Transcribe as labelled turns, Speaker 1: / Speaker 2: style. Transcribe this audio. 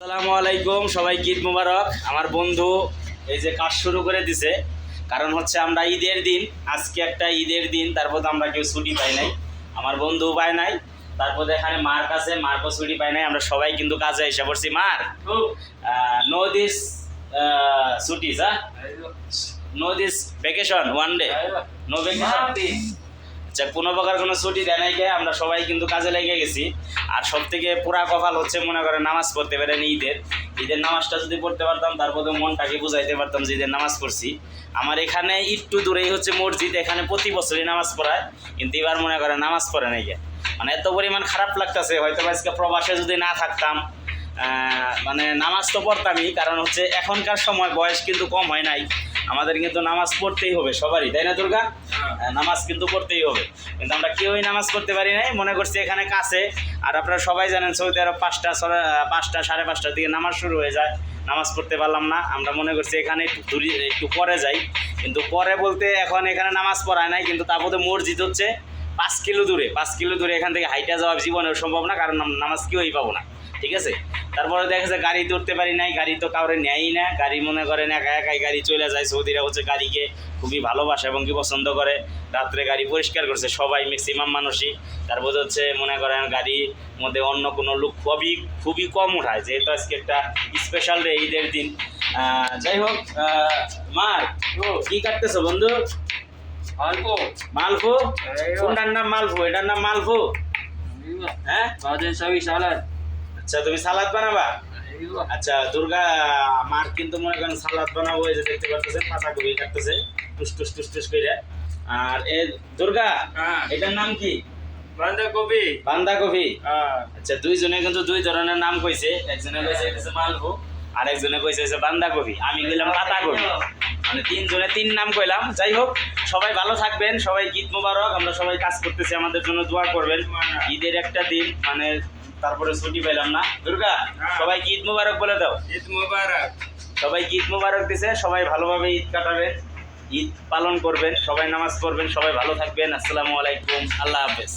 Speaker 1: আসসালামু আলাইকুম, সবাইকে ঈদ মুবারক। আমার বন্ধু এই যে কাজ শুরু করে দিছে, কারণ হচ্ছে আমরা ঈদের দিন, আজকে একটা ঈদের দিন, তারপর তো আমরা কেউ ছুটি পাই নাই, আমার বন্ধু পায় নাই, তারপর এখানে মার্ক আছে, মার্কও ছুটি পাই নাই, আমরা সবাই কিন্তু কাজে এসে পড়ছি। মার্ক নো দিস ছুটিস, no this vacation one day, no vacation. আচ্ছা, কোনো প্রকার কোনো ছুটি দেয় নাই, আমরা সবাই কিন্তু কাজে লেগে গেছি। আর সব থেকে পুরা কপাল হচ্ছে মনে করেন নামাজ পড়তে পারেন। ঈদের নামাজটা যদি পড়তে পারতাম, তারপরে মনটাকে বুঝাইতে পারতাম যে ঈদের নামাজ পড়ছি। আমার এখানে একটু দূরেই হচ্ছে মসজিদ, এখানে প্রতি বছরই নামাজ পড়ায়, কিন্তু এবার মনে করেন নামাজ পড়ে নাই। মানে এত পরিমাণ খারাপ লাগতেছে, হয়তো আজকে প্রবাসে যদি না থাকতাম, মানে নামাজ তো পড়তামই, কারণ হচ্ছে এখনকার সময় বয়স কিন্তু কম হয় নাই, আমাদের কিন্তু নামাজ পড়তেই হবে সবারই, তাই না দুর্গা? নামাজ কিন্তু পড়তেই হবে, কিন্তু আমরা কেউই নামাজ পড়তে পারি নাই। মনে করছি এখানে কাছে, আর আপনারা সবাই জানেন সৌদি আরব 5টা 5:30 দিকে নামাজ শুরু হয়ে যায়, নামাজ পড়তে পারলাম না। আমরা মনে করছি এখানে একটু পরে যাই, কিন্তু পরে বলতে এখন এখানে নামাজ পড়ায় নাই, কিন্তু তারপরে মসজিদ হচ্ছে 5 কিলো দূরে, 5 কিলো দূরে। এখান থেকে হাইটা যাওয়া জীবনের সম্ভব না, কারণ নামাজ কেউই পাবো না, ঠিক আছে? তারপরে দেখা যায় গাড়িতে উঠতে পারি নাই, গাড়ি তো কাউরে নেয়ই না, গাড়ি মনে করেন একা একাই গাড়ি চলে যায়। সৌদিরা হচ্ছে গাড়িকে খুবই ভালোবাসে এবং কি পছন্দ করে, রাত্রে গাড়ি পরিষ্কার করছে সবাই, ম্যাক্সিমাম মানুষই। তারপর হচ্ছে মনে করেন গাড়ির মধ্যে অন্য কোনো লোক খুবই কম উঠায়, যেহেতু আজকে একটা স্পেশাল ডে, ঈদের দিন। যাই হোক, মার্ক কি কাটতেছো বন্ধু? মালফু? কোনটার নাম মালফু? এটার নাম মালফু? হ্যাঁ, আচ্ছা তুমি সালাদ বানাবা? আচ্ছা দুর্গা, মার কিন্তু মনে করেন সালাদ বানাবো, এই যে দেখতে পাচ্ছেন পাতাকপি কাটতেছে টুস টুস টুস টুস করে। আর এ দুর্গা, এটার নাম কি?
Speaker 2: বাঁধাকপি।
Speaker 1: বাঁধাকপি। আচ্ছা, দুইজনে কিন্তু দুই ধরনের নাম কইছে, একজনে কইছে এটা হচ্ছে মালভো, আর একজনে কইছে হচ্ছে বাঁধাকপি, আমি কইলাম পাতাকপি, মানে তিনজনে তিন নাম কইলাম। যাই হোক, সবাই ভালো থাকবেন, সবাই ঈদ মোবারক। আমরা সবাই কাজ করতেছি, আমাদের জন্য দোয়া করবেন। ঈদের একটা দিন, মানে তারপরে ছুটি পেলাম না। দুর্গা, সবাইকে ঈদ মোবারক বলে দাও।
Speaker 2: ঈদ মোবারক।
Speaker 1: সবাইকে ঈদ মোবারক দিছে, সবাই ভালোভাবে ঈদ কাটাবেন, ঈদ পালন করবেন, সবাই নামাজ পড়বেন, সবাই ভালো থাকবেন। আসসালামু আলাইকুম, আল্লাহ হাফেজ।